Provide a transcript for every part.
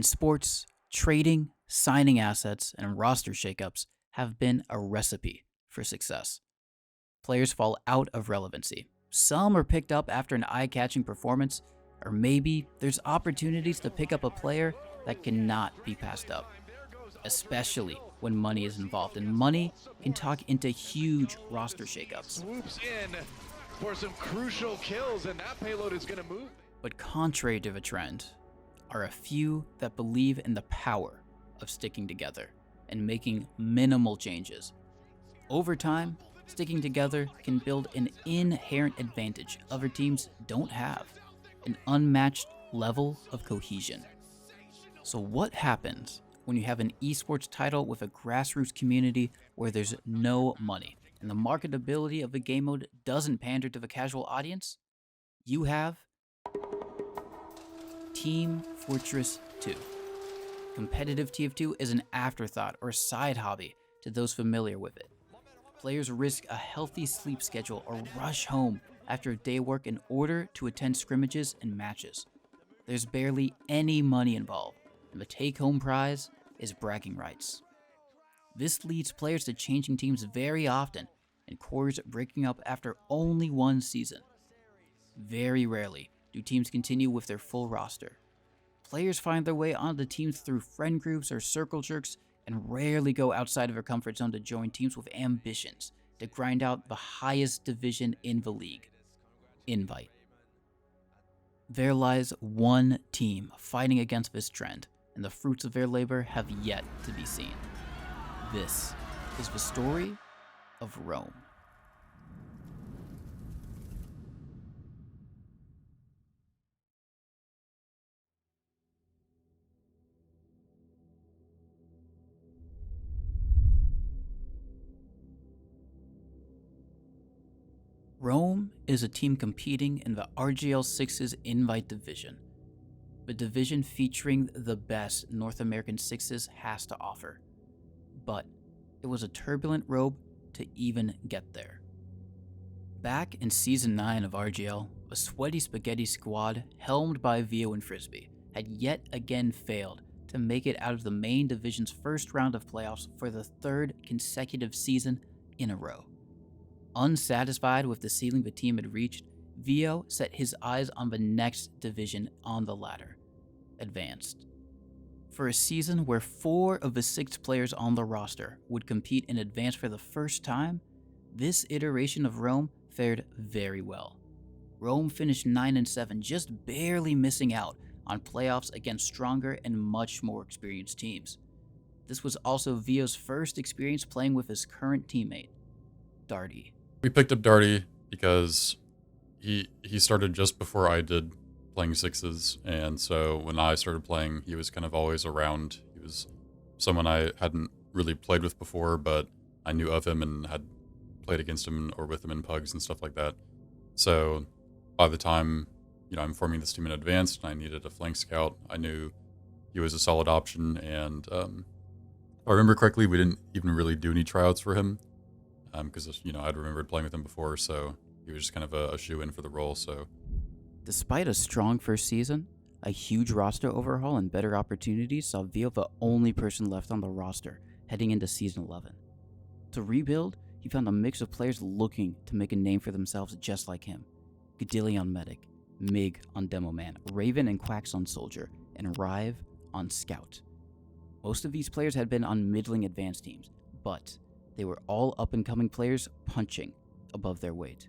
In sports, trading, signing assets, and roster shakeups have been a recipe for success. Players fall out of relevancy. Some are picked up after an eye-catching performance, or maybe there's opportunities to pick up a player that cannot be passed up, especially when money is involved, and money can talk into huge roster shakeups. Swoops in for some crucial kills, and that payload is going to move. But contrary to the trend, are a few that believe in the power of sticking together and making minimal changes. Over time, sticking together can build an inherent advantage other teams don't have, an unmatched level of cohesion. So what happens when you have an esports title with a grassroots community where there's no money and the marketability of the game mode doesn't pander to the casual audience? You have Team Fortress 2. Competitive TF2 is an afterthought or side hobby to those familiar with it. Players risk a healthy sleep schedule or rush home after a day of work in order to attend scrimmages and matches. There's barely any money involved, and the take-home prize is bragging rights. This leads players to changing teams very often, and cores breaking up after only one season. Very rarely do teams continue with their full roster. Players find their way onto teams through friend groups or circle jerks, and rarely go outside of their comfort zone to join teams with ambitions to grind out the highest division in the league, Invite. There lies one team fighting against this trend, and the fruits of their labor have yet to be seen. This is the story of Rome. Rome is a team competing in the RGL 6's Invite division, the division featuring the best North American 6s has to offer. But it was a turbulent road to even get there. Back in Season 9 of RGL, a sweaty spaghetti squad helmed by Vio and Frisbee had yet again failed to make it out of the main division's first round of playoffs for the third consecutive season in a row. Unsatisfied with the ceiling the team had reached, Vio set his eyes on the next division on the ladder, Advanced. For a season where 4 of the 6 players on the roster would compete in Advanced for the first time, this iteration of Rome fared very well. Rome finished 9-7, just barely missing out on playoffs against stronger and much more experienced teams. This was also Vio's first experience playing with his current teammate, Darty. We picked up Darty because he started just before I did playing 6s, and so when I started playing, he was kind of always around. He was someone I hadn't really played with before, but I knew of him and had played against him or with him in pugs and stuff like that. So by the time, I'm forming this team in Advanced and I needed a flank scout, I knew he was a solid option, and if I remember correctly, we didn't even really do any tryouts for him. Because, I'd remembered playing with him before, so he was just kind of a shoe-in for the role, so. Despite a strong first season, a huge roster overhaul and better opportunities saw Vio the only person left on the roster heading into Season 11. To rebuild, he found a mix of players looking to make a name for themselves just like him. Ghadilli on Medic, Mig on Demo Man, Raven and Quacks on Soldier, and Rive on Scout. Most of these players had been on middling advanced teams, but they were all up-and-coming players punching above their weight.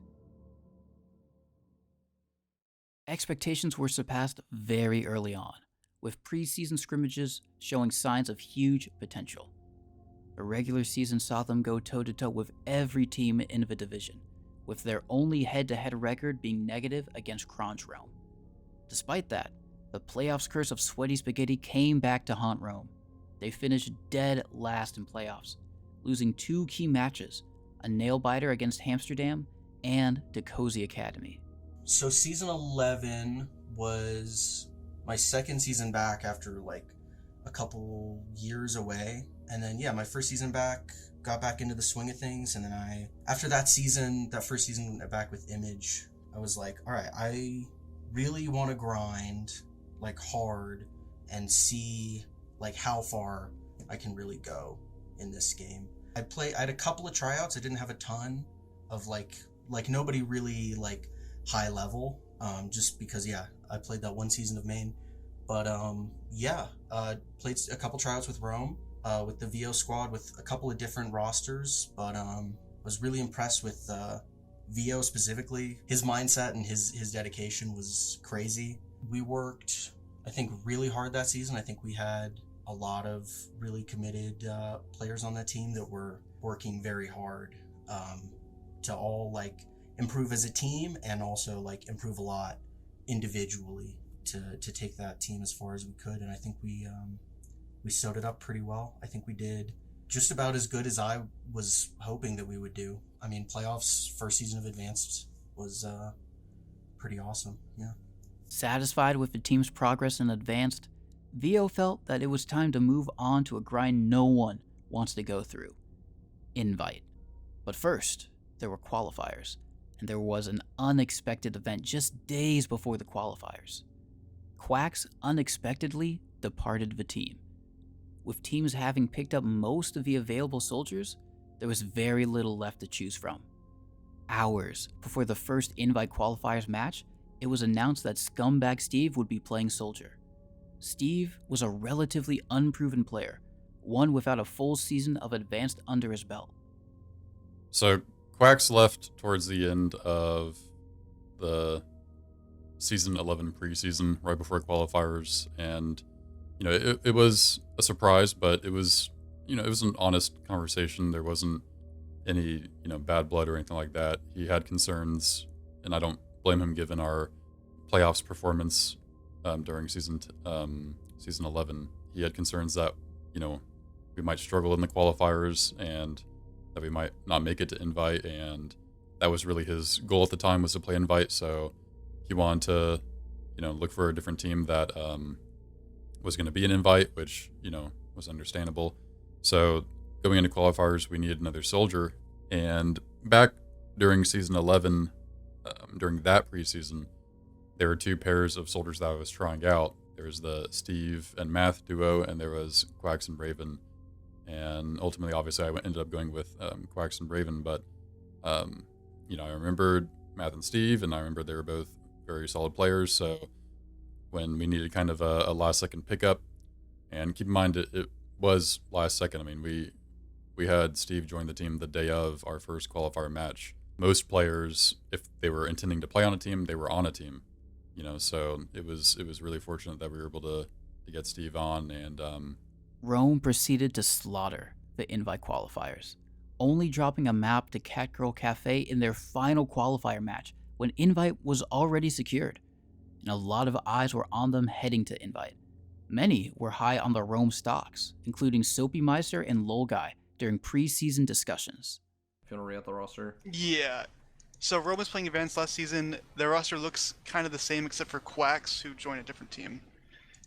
Expectations were surpassed very early on, with preseason scrimmages showing signs of huge potential. The regular season saw them go toe-to-toe with every team in the division, with their only head-to-head record being negative against Kron's Realm. Despite that, the playoffs curse of Sweaty Spaghetti came back to haunt Rome. They finished dead last in playoffs, losing 2 key matches, a nail-biter against Amsterdam and Decozy Academy. So Season 11 was my second season back after a couple years away. And then, my first season back, got back into the swing of things. And then after that first season back with Image, I was like, all right, I really want to grind hard and see like how far I can really go in this game. I had a couple of tryouts. I didn't have a ton of like nobody really like high level, just because I played that one season of main. But played a couple tryouts with Rome, with the VO squad, with a couple of different rosters, but was really impressed with VO specifically. His mindset and his dedication was crazy. We worked, I think, really hard that season. I think we had a lot of really committed players on that team that were working very hard to all like improve as a team and also like improve a lot individually to take that team as far as we could. And I think we sewed it up pretty well. I think we did just about as good as I was hoping that we would do. I mean, playoffs, first season of Advanced was pretty awesome. Yeah. Satisfied with the team's progress in Advanced, VO felt that it was time to move on to a grind no one wants to go through: Invite. But first, there were qualifiers, and there was an unexpected event just days before the qualifiers. Quacks unexpectedly departed the team. With teams having picked up most of the available soldiers, there was very little left to choose from. Hours before the first Invite qualifiers match, it was announced that Scumbag Steve would be playing soldier. Steve was a relatively unproven player, one without a full season of Advanced under his belt. So Quacks left towards the end of the season 11 preseason, right before qualifiers, and it was a surprise, but it was an honest conversation. There wasn't any bad blood or anything like that. He had concerns, and I don't blame him given our playoffs performance during season 11. He had concerns that we might struggle in the qualifiers and that we might not make it to Invite, and that was really his goal at the time, was to play Invite. So he wanted to look for a different team that was going to be an Invite, which was understandable. So going into qualifiers, we needed another soldier, and back during season 11, during that preseason, there were two pairs of soldiers that I was trying out. There was the Steve and Math duo, and there was Quacks and Raven. And ultimately, obviously, I ended up going with Quacks and Raven. But, I remembered Math and Steve, and I remember they were both very solid players. So when we needed kind of a last-second pickup, and keep in mind, it was last second. I mean, we had Steve join the team the day of our first qualifier match. Most players, if they were intending to play on a team, they were on a team. So it was really fortunate that we were able to get Steve on. And Rome proceeded to slaughter the Invite qualifiers, only dropping a map to Catgirl Cafe in their final qualifier match when Invite was already secured, and a lot of eyes were on them heading to Invite. Many were high on the Rome stocks, including Soapy Meister and Lol Guy during preseason discussions. If you want to read out the roster. Yeah. So Rome was playing Advanced last season. Their roster looks kind of the same except for Quacks, who joined a different team.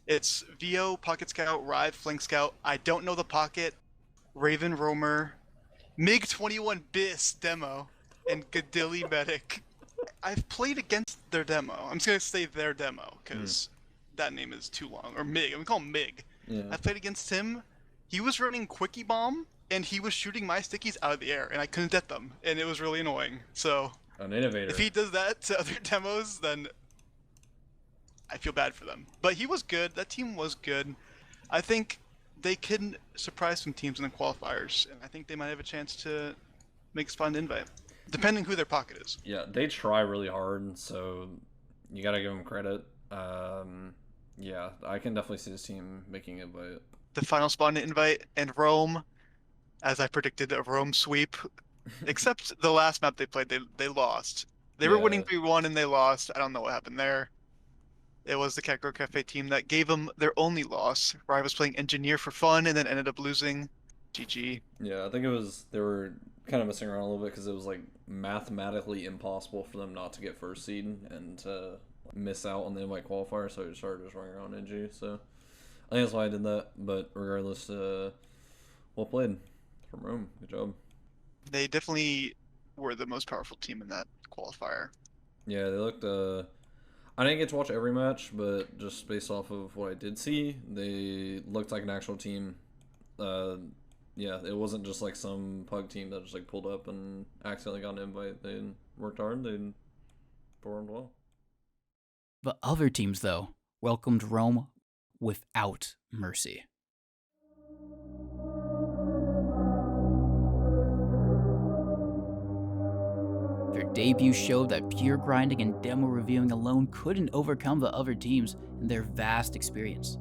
It's VO, Pocket Scout, Rive, Flank Scout. I don't know the Pocket, Raven Roamer, MiG-21 Biss demo, and Ghadilli Medic. I've played against their demo. I'm just going to say their demo, because that name is too long. Or MiG. I'm going to call him MiG. Yeah. I played against him. He was running Quickie Bomb, and he was shooting my stickies out of the air, and I couldn't get them, and it was really annoying. So An innovator. if he does that to other demos, then I feel bad for them. But he was good. That team was good. I think they can surprise some teams in the qualifiers, and I think they might have a chance to make a spot in Invite, depending who their Pocket is. Yeah, they try really hard, so you gotta give them credit. Yeah, I can definitely see this team making it, but The final spot in Invite, and Rome, as I predicted, a Rome sweep. Except the last map they played, they lost. They were winning 3-1 and they lost. I don't know what happened there. It was the Catgirl Cafe team that gave them their only loss. Rye was playing Engineer for fun and then ended up losing. GG. yeah, I think they were kind of messing around a little bit because it was like mathematically impossible for them not to get first seed and to miss out on the invite qualifier, so they started just running around NG. So I think that's why I did that. But regardless, well played from Rome. Good job. They definitely were the most powerful team in that qualifier. Yeah, they looked. I didn't get to watch every match, but just based off of what I did see, they looked like an actual team. Yeah, it wasn't just like some pug team that just like pulled up and accidentally got an invite. They worked hard. They performed well. The other teams, though, welcomed Rome without mercy. Their debut showed that pure grinding and demo reviewing alone couldn't overcome the other teams and their vast experience.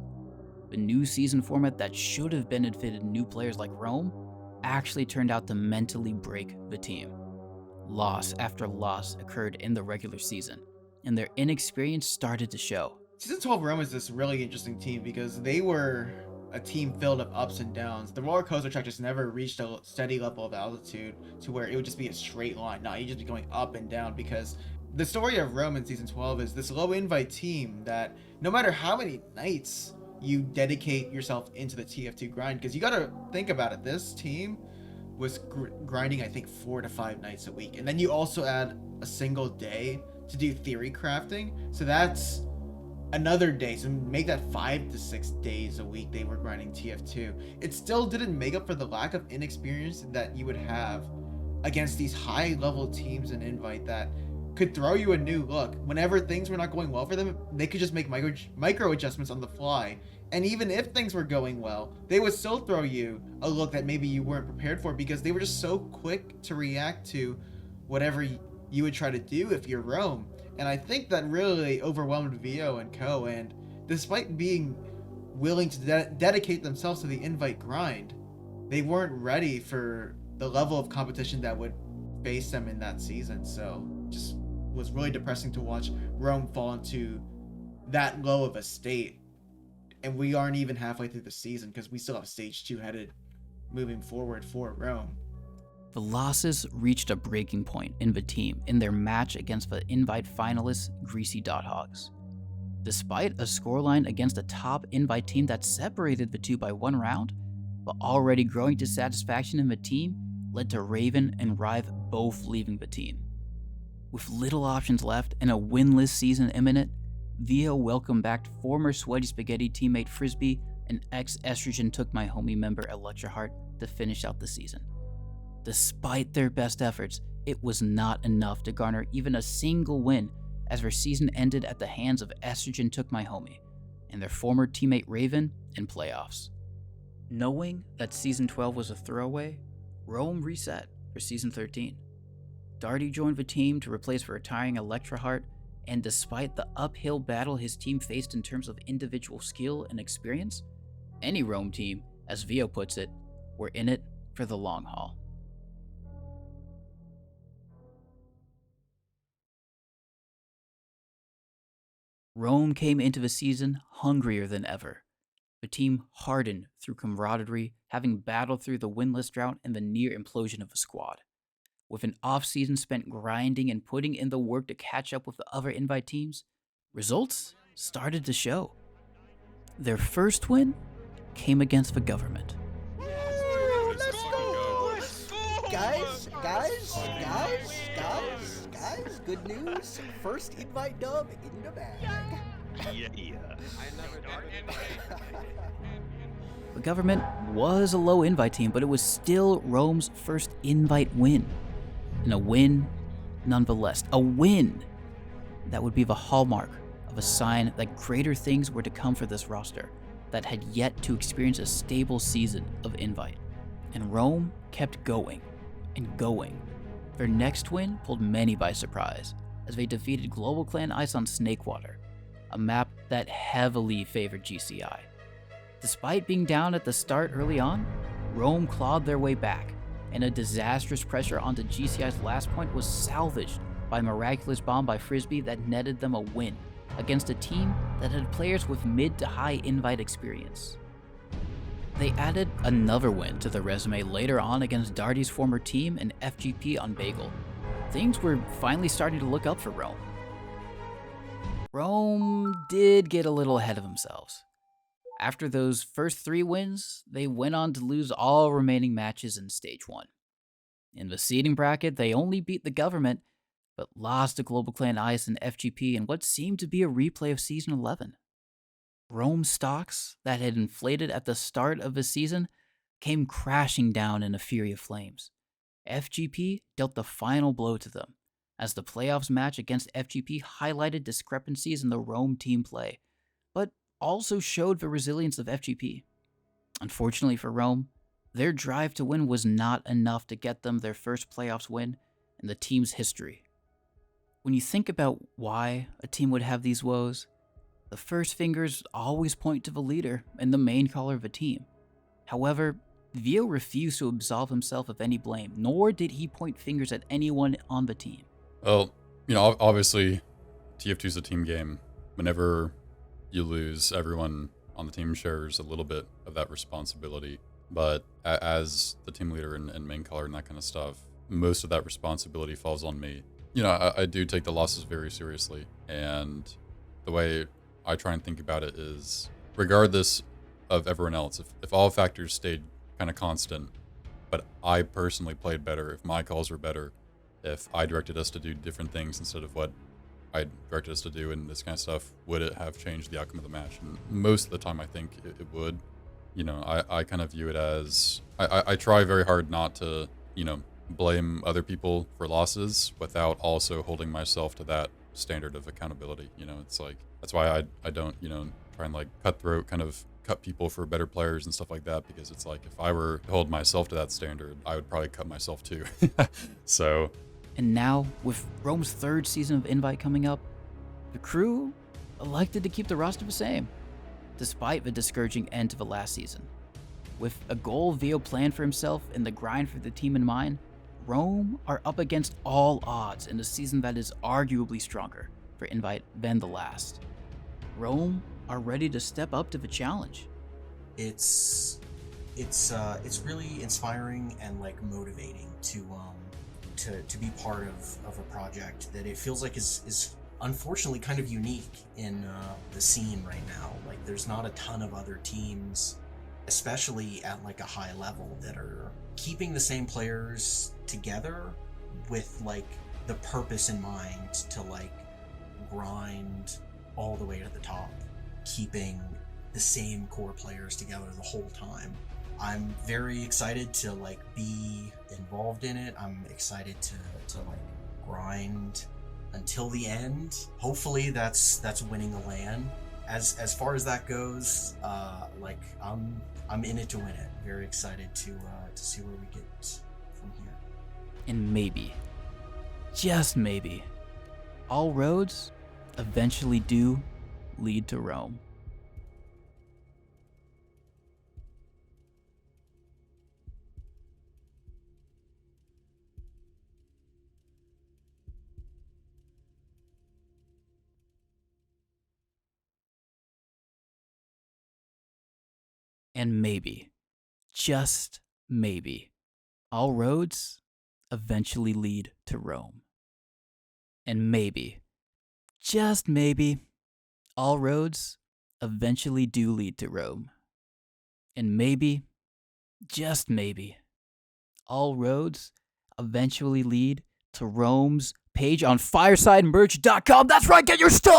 The new season format that should have benefited new players like Rome actually turned out to mentally break the team. Loss after loss occurred in the regular season, and their inexperience started to show. Season 12 Rome is this really interesting team because they were a team filled of ups and downs. The roller coaster track just never reached a steady level of altitude to where it would just be a straight line. No, you just be going up and down because the story of Rome in Season 12 is this low invite team that no matter how many nights you dedicate yourself into the TF2 grind, because you gotta think about it, this team was grinding I think 4 to 5 nights a week, and then you also add a single day to do theory crafting, so that's another day, so make that 5 to 6 days a week they were grinding TF2. It still didn't make up for the lack of inexperience that you would have against these high level teams in invite that could throw you a new look. Whenever things were not going well for them, they could just make micro adjustments on the fly, and even if things were going well, they would still throw you a look that maybe you weren't prepared for because they were just so quick to react to whatever you would try to do if you're Rome. And I think that really overwhelmed Vio and co, and despite being willing to dedicate themselves to the invite grind, they weren't ready for the level of competition that would face them in that season. So just was really depressing to watch Rome fall into that low of a state, and we aren't even halfway through the season because we still have stage 2 headed moving forward for Rome. The losses reached a breaking point in the team in their match against the invite finalists Greasy Dot Hogs. Despite a scoreline against a top invite team that separated the two by 1 round, the already growing dissatisfaction in the team led to Raven and Rive both leaving the team. With little options left and a winless season imminent, Vio welcomed back former Sweaty Spaghetti teammate Frisbee and ex-Estrogen Took My Homie member Electra Heart to finish out the season. Despite their best efforts, it was not enough to garner even a single win as their season ended at the hands of Estrogen Took My Homie and their former teammate Raven in playoffs. Knowing that Season 12 was a throwaway, Rome reset for Season 13. Darty joined the team to replace the retiring Electra Heart, and despite the uphill battle his team faced in terms of individual skill and experience, any Rome team, as Vio puts it, were in it for the long haul. Rome came into the season hungrier than ever. The team hardened through camaraderie, having battled through the winless drought and the near implosion of the squad. With an off-season spent grinding and putting in the work to catch up with the other invite teams, results started to show. Their first win came against the government. Let's go! Guys, good news. First invite dub in the bag. Yeah. The government was a low invite team, but it was still Rome's first invite win. And a win, nonetheless. A win that would be the hallmark of a sign that greater things were to come for this roster that had yet to experience a stable season of invite. And Rome kept going and going. Their next win pulled many by surprise as they defeated Global Clan Ice on Snakewater, a map that heavily favored GCI. Despite being down at the start early on, Rome clawed their way back, and a disastrous pressure onto GCI's last point was salvaged by a miraculous bomb by Frisbee that netted them a win against a team that had players with mid to high invite experience. They added another win to their resume later on against Darty's former team and FGP on Bagel. Things were finally starting to look up for Rome. Rome did get a little ahead of themselves. After those first 3 wins, they went on to lose all remaining matches in Stage 1. In the seeding bracket, they only beat the government, but lost to Global Clan Ice and FGP in what seemed to be a replay of Season 11. Rome's stocks that had inflated at the start of the season came crashing down in a fury of flames. FGP dealt the final blow to them, as the playoffs match against FGP highlighted discrepancies in the Rome team play, but also showed the resilience of FGP. Unfortunately for Rome, their drive to win was not enough to get them their first playoffs win in the team's history. When you think about why a team would have these woes, the first fingers always point to the leader and the main caller of a team. However, Vio refused to absolve himself of any blame, nor did he point fingers at anyone on the team. Well, obviously, TF2 is a team game. Whenever you lose, everyone on the team shares a little bit of that responsibility. But as the team leader and main caller and that kind of stuff, most of that responsibility falls on me. I do take the losses very seriously. And the way I try and think about it is, regardless of everyone else, if all factors stayed kind of constant, but I personally played better, if my calls were better, if I directed us to do different things instead of what I directed us to do and this kind of stuff, would it have changed the outcome of the match? And most of the time I think it would. I kind of view it as, I try very hard not to, blame other people for losses without also holding myself to that standard of accountability. It's like, that's why I don't, try and like kind of cut people for better players and stuff like that, because it's like, if I were to hold myself to that standard, I would probably cut myself too. So. And now, with Rome's third season of Invite coming up, the crew elected to keep the roster the same, despite the discouraging end to the last season. With a goal Vio planned for himself and the grind for the team in mind, Rome are up against all odds in a season that is arguably stronger for Invite than the last. Rome are ready to step up to the challenge. It's really inspiring and like motivating to be part of a project that it feels like is unfortunately kind of unique in the scene right now. Like, there's not a ton of other teams, especially at like a high level, that are keeping the same players together with like the purpose in mind to like grind all the way to the top, keeping the same core players together the whole time. I'm very excited to like be involved in it. I'm excited to like grind until the end. Hopefully that's winning the LAN. As far as that goes, like I'm in it to win it. Very excited to see where we get from here. And maybe, just maybe, all roads eventually do lead to Rome. And maybe, just maybe, all roads eventually lead to Rome. And maybe, just maybe, all roads eventually do lead to Rome. And maybe, just maybe, all roads eventually lead to Rome's page on firesidemerch.com. That's right, get your stuff!